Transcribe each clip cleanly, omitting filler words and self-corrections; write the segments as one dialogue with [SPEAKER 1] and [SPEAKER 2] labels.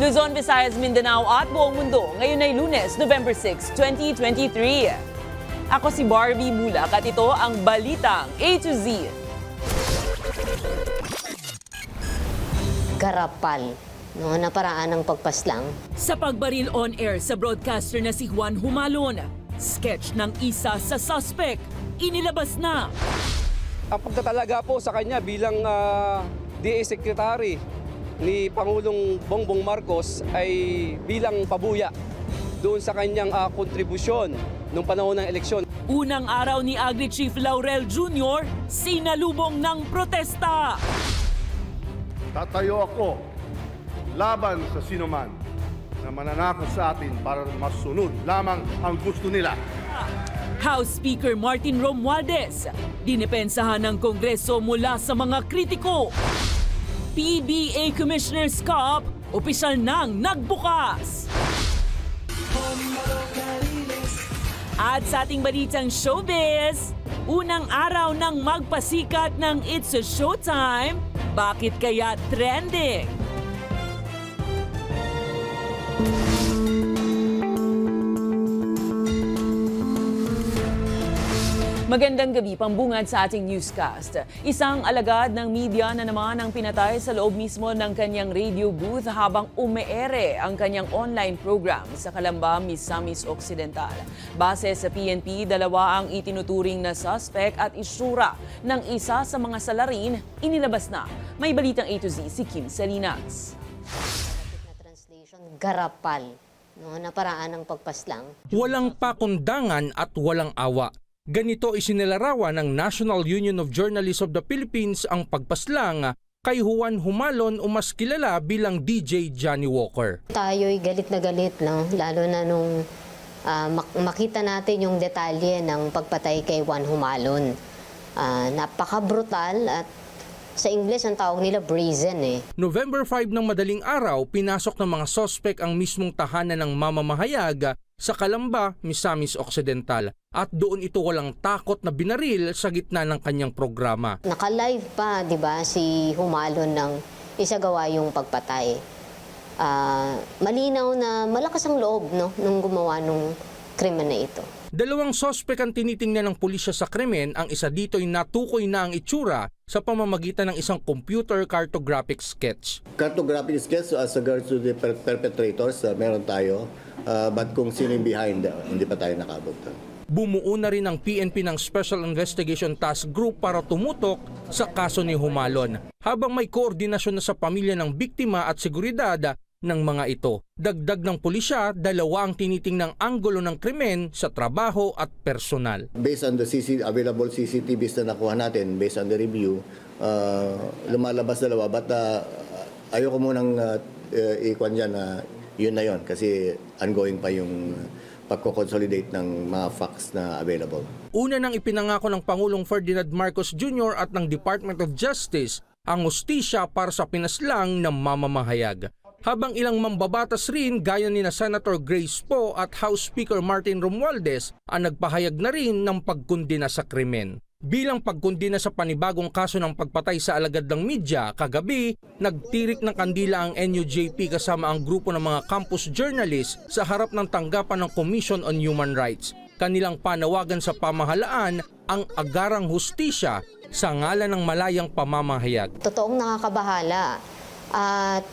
[SPEAKER 1] Luzon, Visayas, Mindanao at buong mundo. Ngayon ay Lunes, November 6, 2023. Ako si Barbie Mulak at ito ang Balitang A to Z.
[SPEAKER 2] Garapal, no, na paraan ng pagpaslang.
[SPEAKER 3] Sa pagbaril on-air sa broadcaster na si Juan Humalon, sketch ng isa sa suspect, inilabas na.
[SPEAKER 4] Ang pagtatalaga po sa kanya bilang DA Secretary ni Pangulong Bongbong Marcos ay bilang pabuya doon sa kanyang kontribusyon noong panahon ng eleksyon.
[SPEAKER 3] Unang araw ni Agri Chief Laurel Jr., sinalubong ng protesta.
[SPEAKER 5] Tatayo ako laban sa sinuman na mananakot sa atin para masunod lamang ang gusto nila.
[SPEAKER 3] House Speaker Martin Romualdez, dinipensahan ng Kongreso mula sa mga kritiko. PBA Commissioner's Cup, opisyal nang nagbukas. At sa ating balitang showbiz, unang araw ng magpasikat ng It's a Showtime, bakit kaya trending?
[SPEAKER 1] Magandang gabi, pambungad sa ating newscast. Isang alagad ng media na naman ang pinatay sa loob mismo ng kanyang radio booth habang umeere ang kanyang online program sa Calamba, Misamis Occidental. Base sa PNP, dalawa ang itinuturing na suspect at isura ng isa sa mga salarin inilabas na. May balitang A to Z si Kim Salinas.
[SPEAKER 2] Garapal, no, na paraan ng pagpaslang.
[SPEAKER 6] Walang pakundangan at walang awa. Ganito isinilarawan ng National Union of Journalists of the Philippines ang pagpaslang kay Juan Humalon o mas kilala bilang DJ Johnny Walker.
[SPEAKER 2] Tayo'y galit na galit, no? Lalo na nung makita natin yung detalye ng pagpatay kay Juan Humalon. Napaka-brutal at sa Ingles ang tawag nila brazen eh.
[SPEAKER 6] November 5 ng madaling araw, pinasok ng mga sospek ang mismong tahanan ng mamamahayag sa Calamba, Misamis Occidental at doon ito walang takot na binaril sa gitna ng kanyang programa.
[SPEAKER 2] Naka-live pa, di ba, si Humalon ng isagawa yung pagpatay. Malinaw na malakas ang loob, no, nung gumawa nung krimen na ito.
[SPEAKER 6] Dalawang sospek ang tinitingnan ng pulisya sa krimen. Ang isa dito ay natukoy na ang itsura sa pamamagitan ng isang computer cartographic sketch.
[SPEAKER 7] Cartographic sketch as regards to the perpetrators, meron tayo. But kung sino yung behind, hindi pa tayo nakabot.
[SPEAKER 6] Bumuo na rin ang PNP ng Special Investigation Task Group para tumutok sa kaso ni Humalon, habang may koordinasyon na sa pamilya ng biktima at seguridad ng mga ito. Dagdag ng pulisya, dalawa ang tinitingnang anggulo ng krimen sa trabaho at personal.
[SPEAKER 7] Based on the available CCTVs na nakuha natin, based on the review, lumalabas dalawa. But ayoko munang ikuan dyan na yun na yun kasi ongoing pa yung pagko-consolidate ng mga facts na available.
[SPEAKER 6] Una nang ipinangako ng Pangulong Ferdinand Marcos Jr. at ng Department of Justice ang hustisya para sa pinaslang ng mamamahayag. Habang ilang mambabatas rin gaya ni na Senator Grace Poe at House Speaker Martin Romualdez ang nagpahayag na rin ng pagkundina sa krimen. Bilang pagkundina sa panibagong kaso ng pagpatay sa alagad ng media, kagabi, nagtirik ng kandila ang NUJP kasama ang grupo ng mga campus journalists sa harap ng tanggapan ng Commission on Human Rights. Kanilang panawagan sa pamahalaan ang agarang hustisya sa ngalan ng malayang pamamahayag.
[SPEAKER 2] Totoong nakakabahala at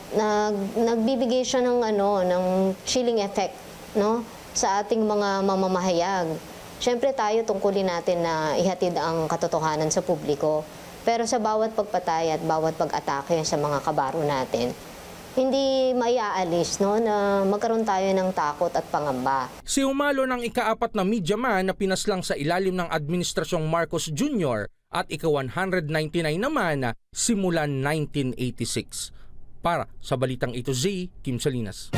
[SPEAKER 2] nagbibigay siya ng ng chilling effect, no, sa ating mga mamamahayag. Siyempre tayo tungkulin natin na ihatid ang katotohanan sa publiko. Pero sa bawat pagpatay at bawat pag-atake sa mga kabaro natin, hindi maiaalis, no, na magkaroon tayo ng takot at pangamba.
[SPEAKER 6] Si Humalon ang ika-4 na media man na pinaslang sa ilalim ng Administrasyong Marcos Jr. at ika-199 naman simula 1986. Para sa Balitang A to Z, Kim Salinas.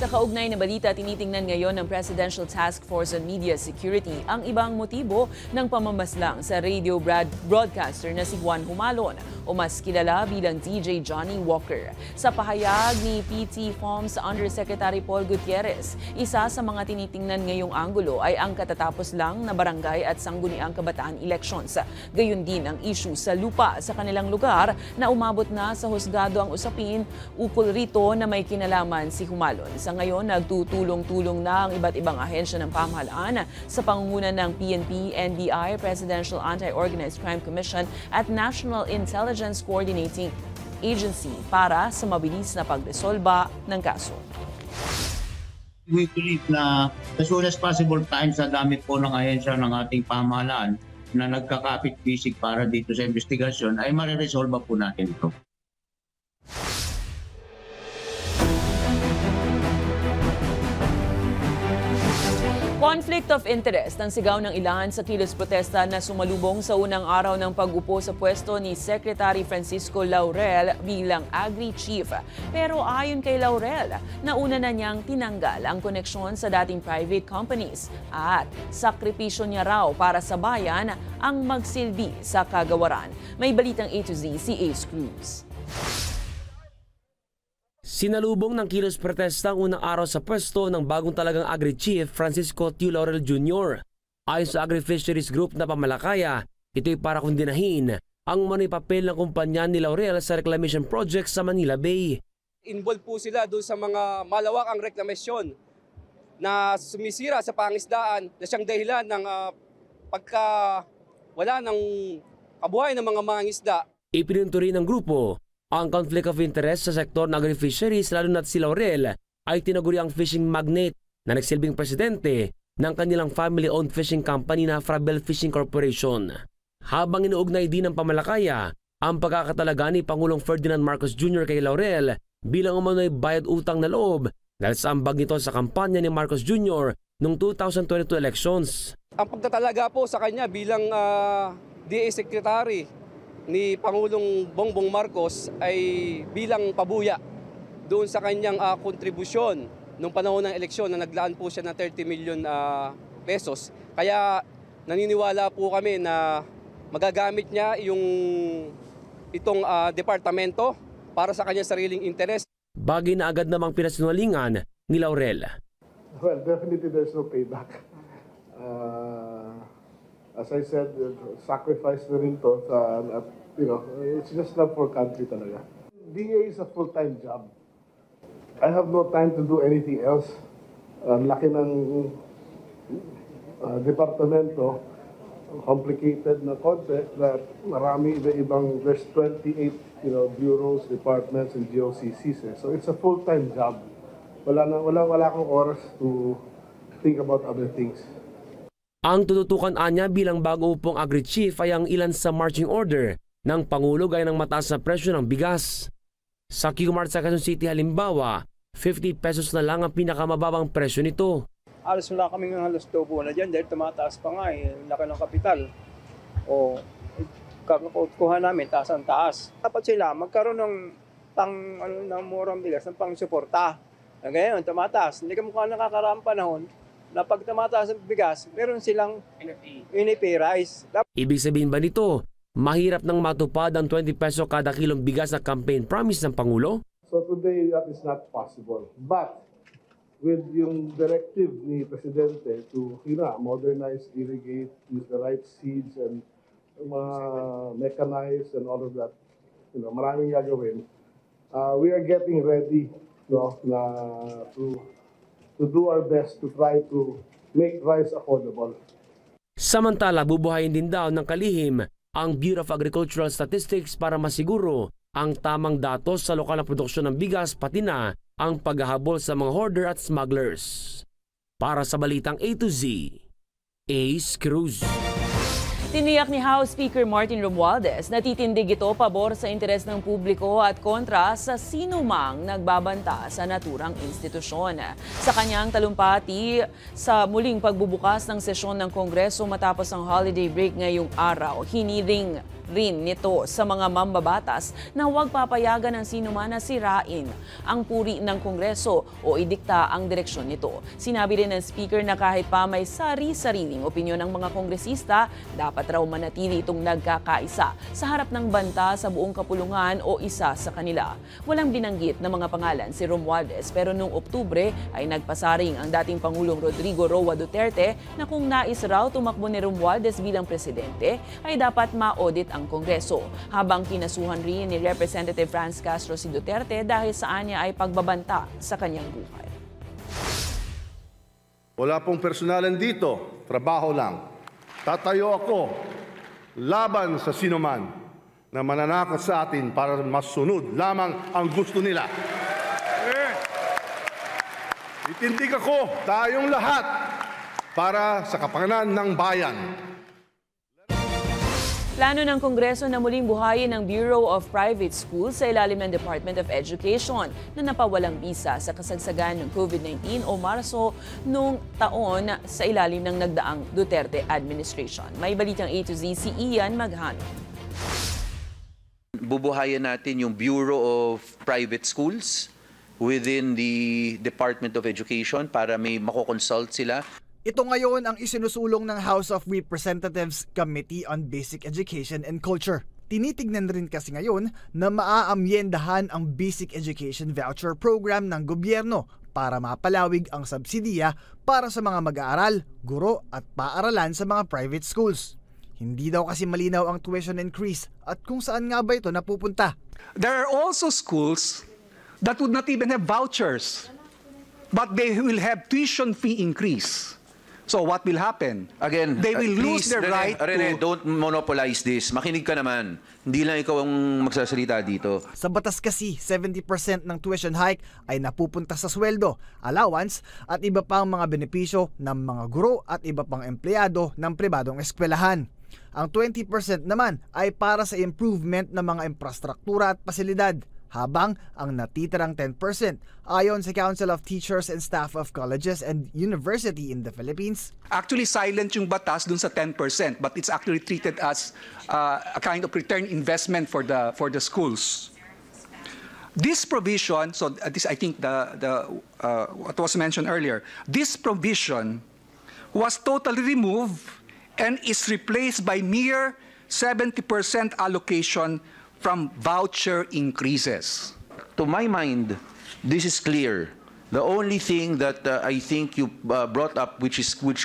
[SPEAKER 1] Sa kaugnay na balita, tinitingnan ngayon ng Presidential Task Force on Media Security ang ibang motibo ng pamamaslang sa radio broadcaster na si Juan Humalon. o mas kilala bilang DJ Johnny Walker. Sa pahayag ni PT FOMS Undersecretary Paul Gutierrez, isa sa mga tinitingnan ngayong anggulo ay ang katatapos lang na barangay at sangguniang kabataan elections. Gayon din ang issue sa lupa sa kanilang lugar na umabot na sa husgado ang usapin ukol rito na may kinalaman si Humalon. Sa ngayon, nagtutulong-tulong na ang iba't ibang ahensya ng pamahalaan sa pangungunan ng PNP, NBI, Presidential Anti-Organized Crime Commission at National Intelligence Coordinating Agency para sa mabilis na pagresolba ng kaso.
[SPEAKER 8] We believe na as soon as possible time sa dami po ng ahensya ng ating pamahalaan na nagkakapit-bisig para dito sa investigasyon ay mariresolba po natin ito.
[SPEAKER 1] Conflict of interest ang sigaw ng ilan sa kilos protesta na sumalubong sa unang araw ng pag-upo sa pwesto ni Secretary Francisco Laurel bilang Agri-Chief. Pero ayon kay Laurel, nauna na niyang tinanggal ang koneksyon sa dating private companies at sakripisyo niya raw para sa bayan ang magsilbi sa kagawaran. May balitang A to Z si Ace Cruz.
[SPEAKER 9] Sinalubong ng kilos protesta ang unang araw sa pwesto ng bagong talagang Agri-Chief Francisco T. Laurel Jr. Ayon sa Agri-Fisheries Group na pamalakaya, ito'y para kundinahin ang manoy papel ng kumpanya ni Laurel sa reclamation project sa Manila Bay.
[SPEAKER 4] Involved po sila doon sa mga malawakang reklamasyon na sumisira sa pangisdaan na siyang dahilan ng pagkawala ng kabuhayan ng mga mangingisda.
[SPEAKER 9] Ipinunto rin ng grupo ang conflict of interest sa sektor ng agri-fisheries, lalo na't si Laurel ay tinaguri ang fishing magnate na nagsilbing presidente ng kanilang family-owned fishing company na Frabel Fishing Corporation. Habang inuugnay din ng pamalakaya ang pagkakatalaga ni Pangulong Ferdinand Marcos Jr. kay Laurel bilang umano'y bayad utang na loob dahil sa ambag nito sa kampanya ni Marcos Jr. noong 2022 elections.
[SPEAKER 4] Ang pagtatalaga po sa kanya bilang DA Secretary ni Pangulong Bongbong Marcos ay bilang pabuya doon sa kanyang kontribusyon noong panahon ng eleksyon na naglaan po siya ng 30 million pesos. Kaya naniniwala po kami na magagamit niya itong departamento para sa kanyang sariling interes.
[SPEAKER 9] Bagay na agad namang pinasinungalingan ni Laurel.
[SPEAKER 5] Well, definitely there's no payback. As I said, sacrifice na rin to sa, it's just not for country talaga. DA is a full-time job. I have no time to do anything else. Ang laki ng departamento, complicated na concept that marami ibang, there's 28 bureaus, departments, and GOCCs. So it's a full-time job. Wala akong oras to think about other things.
[SPEAKER 9] Ang tututukan anya bilang bago upong Agri-Chief ay ang ilan sa marching order ng Pangulo gaya ng mataas na presyo ng bigas. Sa Q-Mart sa Quezon City halimbawa, 50 pesos na lang ang pinakamababang presyo nito.
[SPEAKER 10] Alas wala kaming halos tubo na dyan dahil tumataas pa nga laki ng kapital. O kuha namin, taas ang taas. Dapat sila magkaroon ng murang bigas, ng pang-suporta. Ngayon, tumataas. Hindi ka mukha nakakaraang panahon na pag tumataas ang bigas, meron silang NFA rice.
[SPEAKER 9] Ibig sabihin ba nito, mahirap nang matupad ang 20 peso kada kilong bigas na campaign promise ng Pangulo?
[SPEAKER 5] So today, that is not possible. But with yung directive ni Presidente to modernize, irrigate, use the right seeds and mechanize and all of that, maraming gagawin. We are getting ready to do our best to try to make rice affordable.
[SPEAKER 9] Samantala, bubuhayin din daw ng kalihim ang Bureau of Agricultural Statistics para masiguro ang tamang datos sa lokal na produksyon ng bigas pati na ang paghahabol sa mga hoarder at smugglers. Para sa Balitang A to Z, Ace Cruz.
[SPEAKER 1] Tiniyak ni House Speaker Martin Romualdez na titindig ito pabor sa interes ng publiko at kontra sa sinumang nagbabanta sa naturang institusyon. Sa kanyang talumpati sa muling pagbubukas ng sesyon ng Kongreso matapos ang holiday break ngayong araw, hiniring rin nito sa mga mambabatas na huwag papayagan ng sinuman na sirain ang puri ng Kongreso o idikta ang direksyon nito. Sinabi rin ng Speaker na kahit pa may sari-sariling opinyon ng mga kongresista, dapat dapat raw manatili itong nagkakaisa sa harap ng banta sa buong kapulungan o isa sa kanila. Walang binanggit na mga pangalan si Romualdez pero noong Oktubre ay nagpasaring ang dating Pangulong Rodrigo Roa Duterte na kung nais raw tumakbo ni Romualdez bilang presidente ay dapat ma-audit ang Kongreso. Habang kinasuhan rin ni Representative Franz Castro si Duterte dahil sa anya ay pagbabanta sa kanyang buhay.
[SPEAKER 5] Wala pong personalan dito, trabaho lang. Tatayo ako laban sa sinuman na mananakot sa atin para masunod lamang ang gusto nila. Itindig ako tayong lahat para sa kapakanan ng bayan.
[SPEAKER 1] Plano ng Kongreso na muling buhayin ang Bureau of Private Schools sa ilalim ng Department of Education na napawalang bisa sa kasagsagan ng COVID-19 o Marso noong taon sa ilalim ng nagdaang Duterte administration. May balitang A to Z si Ian Maghano.
[SPEAKER 11] Bubuhayan natin yung Bureau of Private Schools within the Department of Education para may makokonsult sila.
[SPEAKER 12] Ito ngayon ang isinusulong ng House of Representatives Committee on Basic Education and Culture. Tinitignan rin kasi ngayon na maaamyendahan ang Basic Education Voucher Program ng gobyerno para mapalawig ang subsidiya para sa mga mag-aaral, guro at paaralan sa mga private schools. Hindi daw kasi malinaw ang tuition increase at kung saan nga ba ito napupunta.
[SPEAKER 13] There are also schools that would not even have vouchers, but they will have tuition fee increase. So what will happen?
[SPEAKER 11] Again,
[SPEAKER 13] they will lose their right
[SPEAKER 11] Rene,
[SPEAKER 13] to...
[SPEAKER 11] don't monopolize this. Makinig ka naman. Hindi lang ikaw ang magsasalita dito.
[SPEAKER 12] Sa batas kasi, 70% ng tuition hike ay napupunta sa sweldo, allowance at iba pang mga benepisyo ng mga guro at iba pang empleyado ng pribadong eskwelahan. Ang 20% naman ay para sa improvement ng mga infrastruktura at pasilidad, habang ang natitirang 10% ayon sa Council of Teachers and Staff of Colleges and University in the Philippines.
[SPEAKER 13] Actually silent yung batas dun sa 10%, but it's actually treated as a kind of return investment for the schools. This provision, so this I think what was mentioned earlier, this provision was totally removed and is replaced by mere 70% allocation from voucher increases.
[SPEAKER 11] To my mind, this is clear. The only thing that I think you brought up which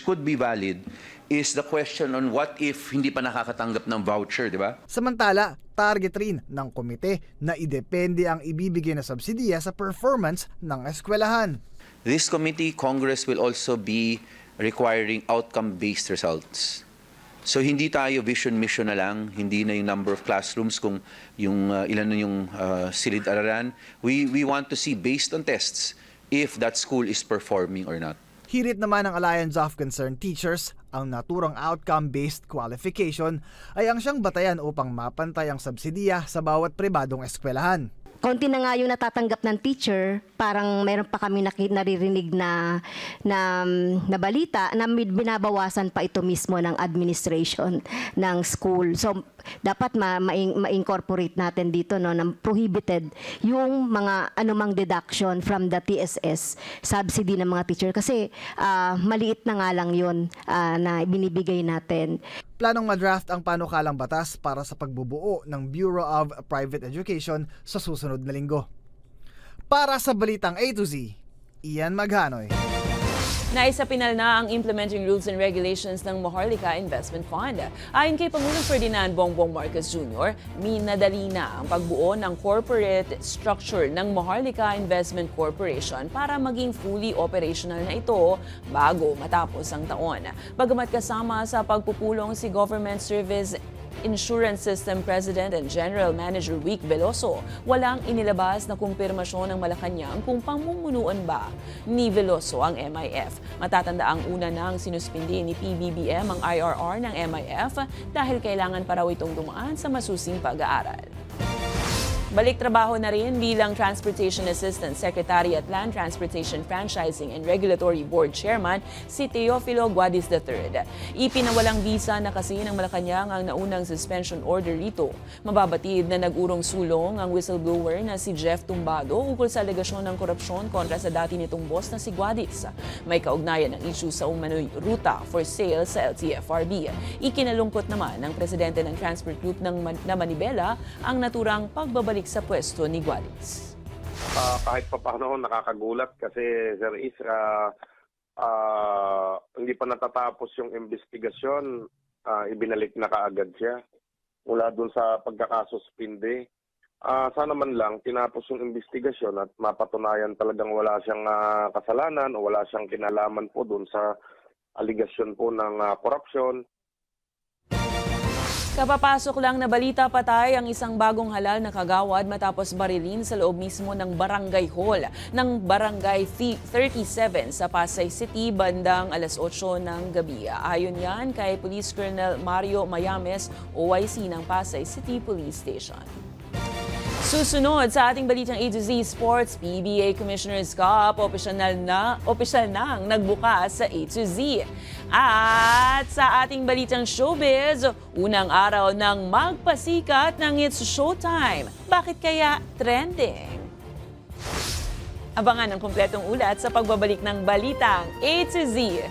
[SPEAKER 11] could be valid is the question on what if hindi pa nakakatanggap ng voucher, di ba?
[SPEAKER 12] Samantala, target rin ng komite na idepende ang ibibigay na subsidiya sa performance ng eskwelahan.
[SPEAKER 11] This committee, Congress will also be requiring outcome-based results. So hindi tayo vision-mission na lang, hindi na yung number of classrooms kung yung ilan na yung silid-araran. We want to see based on tests if that school is performing or not.
[SPEAKER 12] Hirit naman ng Alliance of Concerned Teachers, ang naturang outcome-based qualification ay ang siyang batayan upang mapantay ang subsidiya sa bawat pribadong eskwelahan.
[SPEAKER 14] Konti na nga yung natatanggap ng teacher, parang meron pa kami naririnig na balita na binabawasan pa ito mismo ng administration ng school. So dapat ma-incorporate natin dito no, ng prohibited yung mga anumang deduction from the TSS subsidy ng mga teacher kasi maliit na nga lang yun na binibigay natin.
[SPEAKER 12] Planong madraft ang panukalang batas para sa pagbubuo ng Bureau of Private Education sa susunod na linggo. Para sa Balitang A to Z, Ian Maghanoy.
[SPEAKER 1] Naisapinal na ang implementing rules and regulations ng Maharlika Investment Fund. Ayon kay Pangulong Ferdinand Bongbong Marcos Jr., minadali na ang pagbuo ng corporate structure ng Maharlika Investment Corporation para maging fully operational na ito bago matapos ang taon. Bagamat kasama sa pagpupulong si Government Service Insurance System President and General Manager Wick Veloso, walang inilabas na kumpirmasyon ng Malacanang kung pamumunuan ba ni Veloso ang MIF. Matatanda ang una nang sinuspindi ni PBBM ang IRR ng MIF dahil kailangan pa raw itong dumaan sa masusing pag-aaral. Balik trabaho na rin bilang Transportation Assistant Secretary at Land Transportation Franchising and Regulatory Board Chairman si Teofilo Guadis III. Ipinawalang bisa na kasi ng Malacanang ang naunang suspension order rito. Mababatid na nag-urong sulong ang whistleblower na si Jeff Tumbado ukol sa alegasyon ng korupsyon kontra sa dati nitong boss na si Guadis. May kaugnayan ng issue sa umano'y ruta for sale sa LTFRB. Ikinalungkot naman ng presidente ng Transport Group na Manibela ang naturang pagbabalik sa pwesto ni Guadis.
[SPEAKER 15] Kahit pa paano nakakagulat kasi Sir Is, hindi pa natatapos yung investigasyon, ibinalik na kaagad siya mula dun sa pagkakasuspinde. Sana man lang tinapos yung investigasyon at mapatunayan talagang wala siyang kasalanan o wala siyang kinalaman po dun sa aligasyon po ng korupsyon.
[SPEAKER 1] Kapapasok lang na balita, patay ang isang bagong halal na kagawad matapos barilin sa loob mismo ng barangay hall ng Barangay 37 sa Pasay City bandang alas 8 ng gabi. Ayon yan kay Police Colonel Mario Mayames, OIC ng Pasay City Police Station. Susunod sa ating balitang A to Z Sports, PBA Commissioners Cup, opisyal nang nagbukas sa A to Z. At sa ating balitang showbiz, unang araw ng magpasikat ng It's Showtime. Bakit kaya trending? Abangan ang kumpletong ulat sa pagbabalik ng balitang A to Z.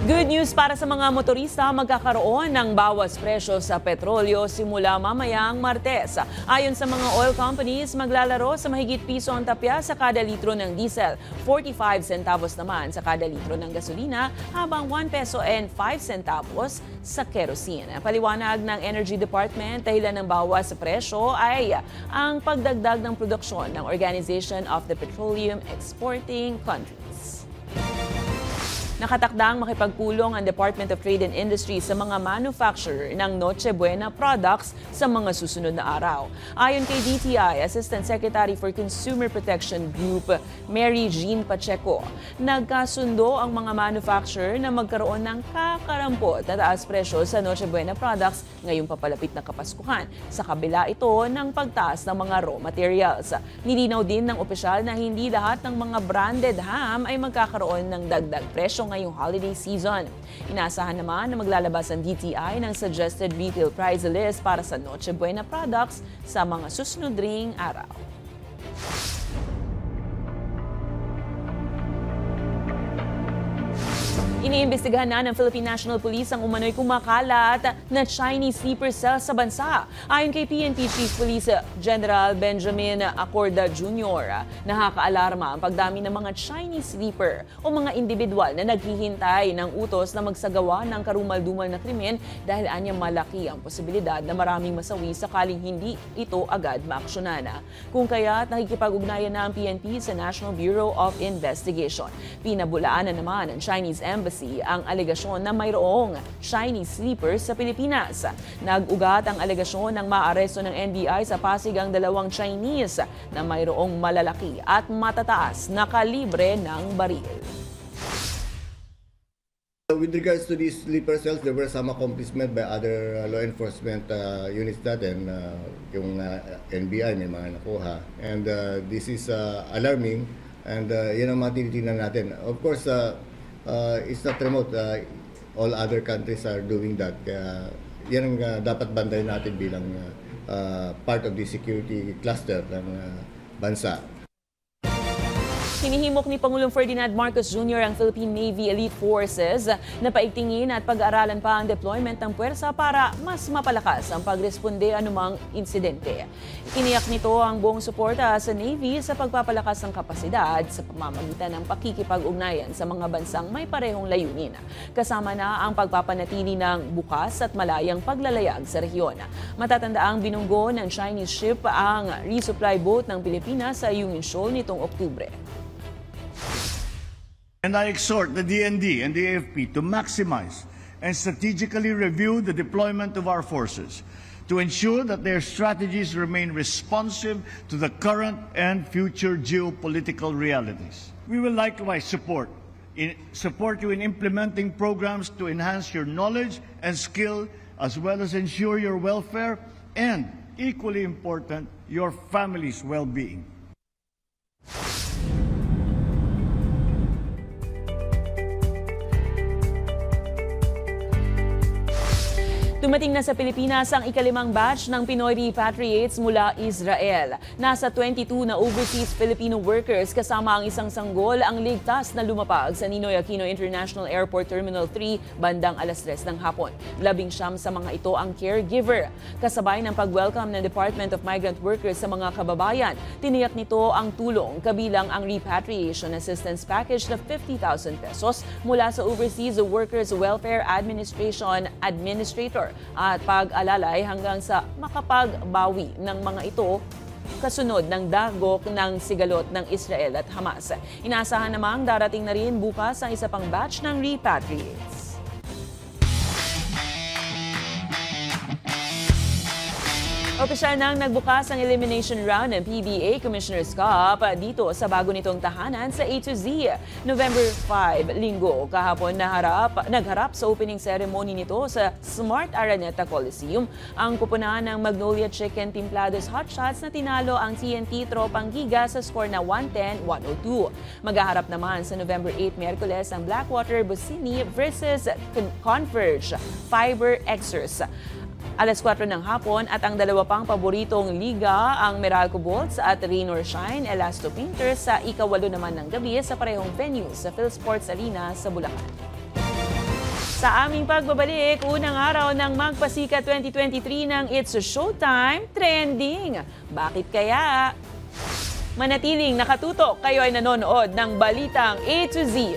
[SPEAKER 1] Good news para sa mga motorista, magkakaroon ng bawas presyo sa petrolyo simula mamayang Martes. Ayon sa mga oil companies, maglalaro sa mahigit piso ang tapya sa kada litro ng diesel, 45 centavos naman sa kada litro ng gasolina, habang 1 peso and 5 centavos sa kerosene. Paliwanag ng Energy Department, dahilan ng bawas sa presyo ay ang pagdagdag ng produksyon ng Organization of the Petroleum Exporting Countries. Nakatakdang makipagpulong ang Department of Trade and Industry sa mga manufacturer ng Noche Buena products sa mga susunod na araw. Ayon kay DTI Assistant Secretary for Consumer Protection Group, Mary Jean Pacheco, nagkasundo ang mga manufacturer na magkaroon ng kakarampot na taas presyo sa Noche Buena products ngayong papalapit na Kapaskuhan. Sa kabila ito ng pagtaas ng mga raw materials. Nilinaw din ng opisyal na hindi lahat ng mga branded ham ay magkakaroon ng dagdag presyo ngayong holiday season. Inaasahan naman na maglalabas ang DTI ng suggested retail price list para sa Noche Buena products sa mga susunod ring araw. Iniimbestigahan na ng Philippine National Police ang umano'y kumakalat na Chinese sleeper cell sa bansa. Ayon kay PNP Chief Police General Benjamin Acorda Jr., nakakaalarma ang pagdami ng mga Chinese sleeper o mga individual na naghihintay ng utos na magsagawa ng karumal-dumal na krimen dahil anya malaki ang posibilidad na maraming masawi sakaling hindi ito agad maaksyonan. Kung kaya't nakikipag-ugnayan na ang PNP sa National Bureau of Investigation. Pinabulaan na naman ng Chinese Embassy ang alegasyon na mayroong Chinese sleepers sa Pilipinas. Nag-ugat ang alegasyon ng maaresto ng NBI sa Pasig ang dalawang Chinese na mayroong malalaki at matataas na kalibre ng baril.
[SPEAKER 7] With regards to these sleeper cells, there were some accomplishment by other law enforcement units natin. Yung NBI may mga nakuha. And this is alarming and yan ang matinitingnan natin. Of course, it's not remote. All other countries are doing that. Kaya yan ang dapat bantayan natin bilang part of the security cluster ng bansa.
[SPEAKER 1] Hinihimok ni Pangulong Ferdinand Marcos Jr. ang Philippine Navy Elite Forces na paigtingin at pag-aaralan pa ang deployment ng puwersa para mas mapalakas ang pagresponde anumang insidente. Iniyak nito ang buong suporta sa Navy sa pagpapalakas ng kapasidad sa pamamagitan ng pakikipag-ugnayan sa mga bansang may parehong layunin. Kasama na ang pagpapanatili ng bukas at malayang paglalayag sa rehiyon. Matatandaang binunggo ng Chinese ship ang resupply boat ng Pilipinas sa Union Shoal nitong Oktubre.
[SPEAKER 16] And I exhort the DND and the AFP to maximize and strategically review the deployment of our forces to ensure that their strategies remain responsive to the current and future geopolitical realities. We will likewise support you in implementing programs to enhance your knowledge and skill, as well as ensure your welfare and, equally important, your family's well-being.
[SPEAKER 1] Dumating na sa Pilipinas ang ikalimang batch ng Pinoy repatriates mula Israel. Nasa 22 na overseas Filipino workers kasama ang isang sanggol ang ligtas na lumapag sa Ninoy Aquino International Airport Terminal 3 bandang 3:00 ng hapon. 19 sa mga ito ang caregiver. Kasabay ng pag-welcome ng Department of Migrant Workers sa mga kababayan, tiniyak nito ang tulong kabilang ang repatriation assistance package na 50,000 pesos mula sa Overseas Workers Welfare Administration Administrator at pag-alalay hanggang sa makapagbawi ng mga ito kasunod ng dagok ng sigalot ng Israel at Hamas. Inaasahan namang darating na rin bukas ang isa pang batch ng repatriates. Opisyal nang nagbukas ang elimination round ng PBA Commissioner's Cup dito sa bago nitong tahanan sa A to Z. November 5, Linggo, kahapon nagharap sa opening ceremony nito sa Smart Araneta Coliseum ang kupunan ng Magnolia Chicken Timplados Hot Shots na tinalo ang TNT Tropang Giga sa score na 110-102. Maghaharap naman sa November 8, Miyerkules ang Blackwater Busini versus Converge Fiber Xers. 4:00 ng hapon at ang dalawa pang paboritong liga, ang Meralco Bolts at Rain or Shine Elasto Painters sa ika-8 naman ng gabi sa parehong venue sa PhilSports Arena sa Bulacan. Sa aming pagbabalik, unang araw ng Magpasika 2023 ng It's Showtime Trending. Bakit kaya? Manatiling nakatutok, kayo ay nanonood ng Balitang A to Z.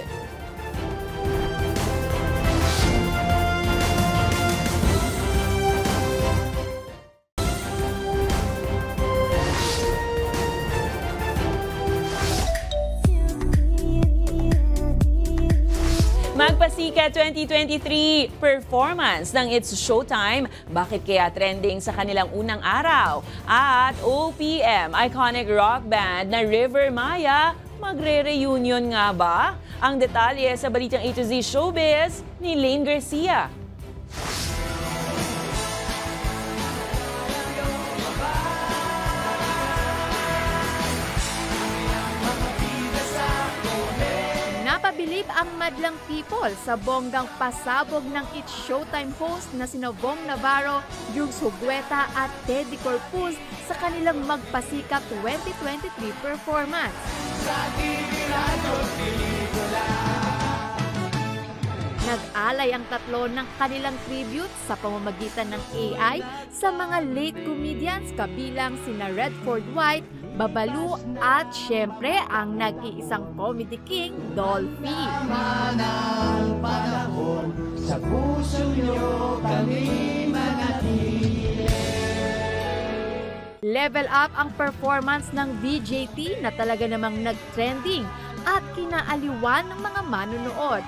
[SPEAKER 1] Magpasika 2023 performance ng It's Showtime. Bakit kaya trending sa kanilang unang araw? At OPM iconic rock band na River Maya, magre-reunion nga ba? Ang detalye sa Balitang A to Z Showbiz ni Lane Garcia.
[SPEAKER 17] Napabilib ang madlang people sa bonggang pasabog ng It's Showtime host na sina Bong Navarro, Jugs Hugueta at Teddy Corpus sa kanilang Magpasika 2023 performance. Nag-alay ang tatlo ng kanilang tribute sa pamamagitan ng AI sa mga late comedians kabilang sina Redford White, Babalu at syempre ang nag-iisang comedy king, Dolphy. Sa puso nyo kami manatili. Level up ang performance ng VJT na talaga namang nag-trending at kinaaliwan ng mga manonood.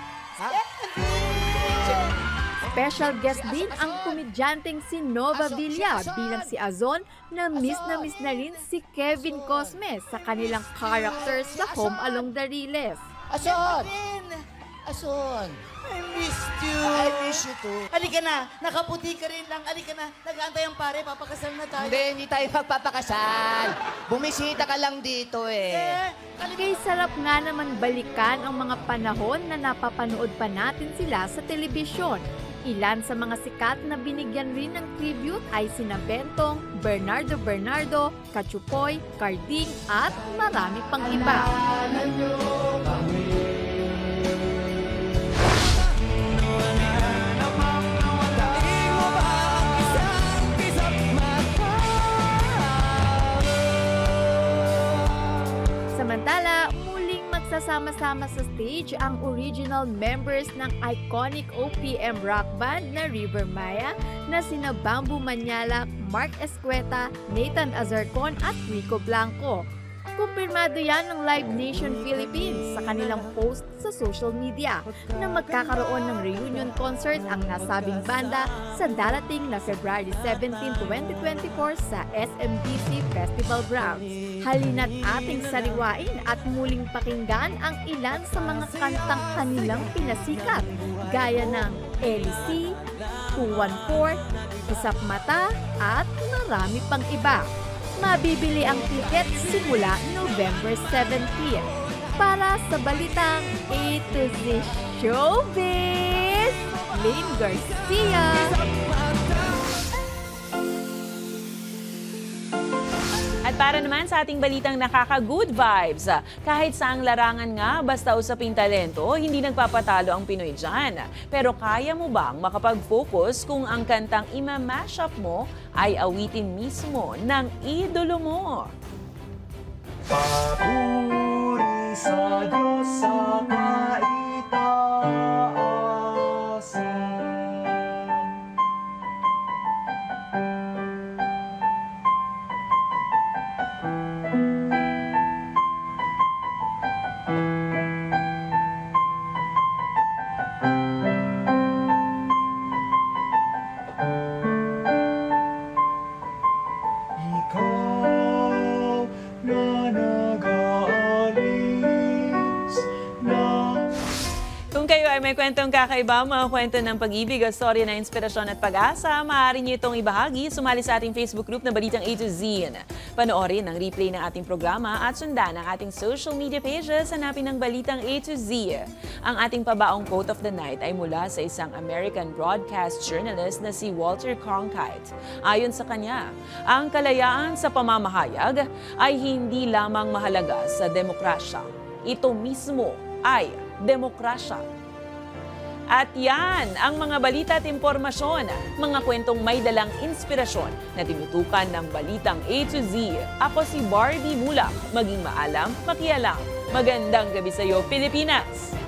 [SPEAKER 17] Special guest din ang komedyanteng si Nova Villa bilang si Azon na miss na rin si Kevin Cosme sa kanilang characters sa Home Along the Riles.
[SPEAKER 18] Azon! Azon! I missed you! I miss you too. Halika na, nakaputi ka rin lang. Halika na, nag-aantay ang pare, papakasal na tayo.
[SPEAKER 19] Hindi tayo magpapakasal. Bumisita ka lang dito
[SPEAKER 17] Kay sarap nga naman balikan ang mga panahon na napapanood pa natin sila sa telebisyon. Ilan sa mga sikat na binigyan rin ng tribute ay sina Bentong, Bernardo, Kachupoy, Carding at marami pang iba. Samantala, muling magsasama-sama sa stage ang original members ng iconic OPM rock band na River Maya na sina Bamboo Manyalak, Mark Escueta, Nathan Azarcon at Rico Blanco. Kumpirmado yan ng Live Nation Philippines sa kanilang post sa social media na magkakaroon ng reunion concert ang nasabing banda sa darating na February 17, 2024 sa SMDC Festival Grounds. Halina't ating sariwain at muling pakinggan ang ilan sa mga kantang kanilang pinasikat gaya ng LC, 214, Isap Mata at marami pang iba. Mabibili ang ticket simula November 17. Para sa balitang A to Z Showbiz, Lynn Garcia.
[SPEAKER 1] At para naman sa ating balitang nakaka-good vibes, kahit saang larangan nga, basta usaping talento, hindi nagpapatalo ang Pinoy dyan. Pero kaya mo bang makapag-focus kung ang kantang ima-mashup mo ay awitin mismo ng idolo mo?
[SPEAKER 20] Papuri sa Diyos sa kaitaasan.
[SPEAKER 1] May kwentong kakaiba, mga kwento ng pag-ibig, storya na inspirasyon at pag-asa, maaari niyo itong ibahagi. Sumali sa ating Facebook group na Balitang A to Z. Panoorin ang replay ng ating programa at sundan ang ating social media pages. Hanapin ng Balitang A to Z. Ang ating pabaong quote of the night ay mula sa isang American broadcast journalist na si Walter Cronkite. Ayon sa kanya, ang kalayaan sa pamamahayag ay hindi lamang mahalaga sa demokrasya. Ito mismo ay demokrasya. At yan ang mga balita at impormasyon, mga kwentong may dalang inspirasyon na tinutukan ng Balitang A to Z. Ako si Barbie Mulak, maging maalam, makialam. Magandang gabi sa iyo, Pilipinas!